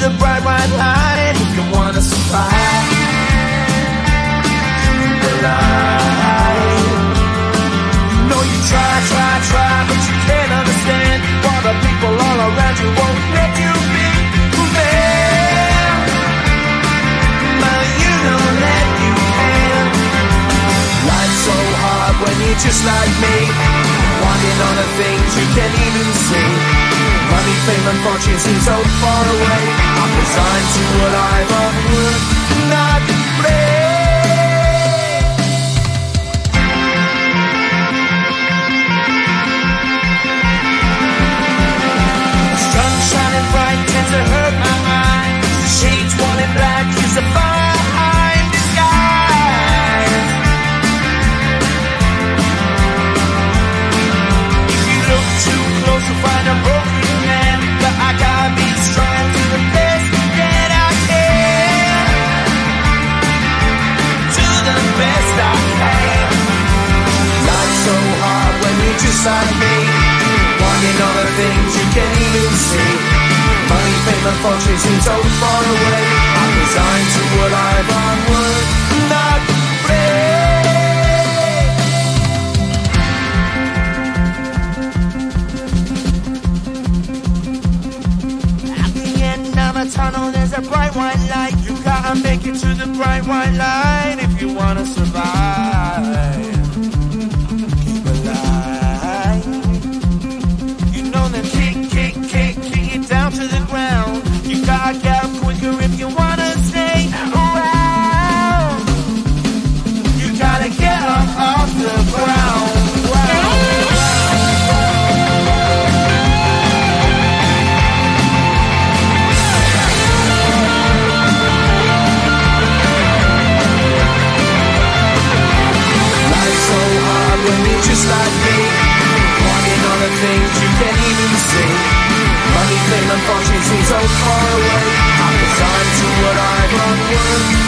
the bright white light if you wanna survive. The light. No, you try, but you can't understand why the people all around you won't let you be who they are. But you know that you can. Life's so hard when you're just like me, wanting all the things you can't even see. Money, fame and fortune seem so far away. I'm resigned to what I've unworked, not play. Sun shining bright tends to hurt my eyes. Shades worn in black is a fine disguise. If you look too close you'll find a broken man, but I gotta be strong to the best that I can. To the best I can. Life's so hard when you're just like me, wanting all the things you can't even see. Money, fame and fortune seem so far away. I'm resigned to what I've unworked, not play. At the end of a tunnel there's a bright white light. You gotta make it to the bright white light if you wanna survive. Keep alive. You know that kick it down to the ground. You gotta get up quicker if you wanna stay around. You gotta get up off the ground. Life's so hard when you're just like me, wanting all the things you can't even see. Money, fame and fortune seem so far away. I'm resigned to what I've unworked.